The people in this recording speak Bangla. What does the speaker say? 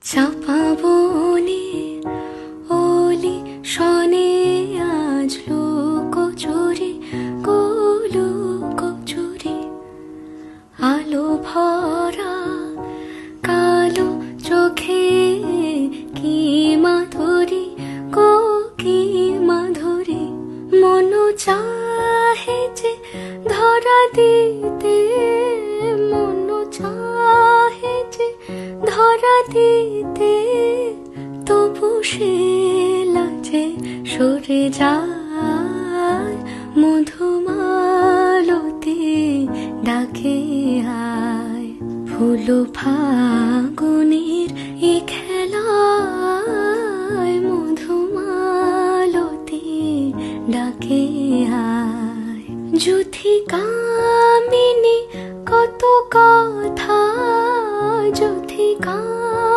চাপা বনে ওলি শনে আজ লুকোচুরি লুকোচুরি আলো ভরা কালো চোখে কি মাধুরী কি মাধুরী মন চাহে যে ধরা দিতে মন চাহে যে ধরা দিতে তবু সে লাজে সরে যায় মধুমালতি ডাকে আয় ফুল ফাগুনের এ খেলায় মধুমালতি ডাকে আয় যুথিকা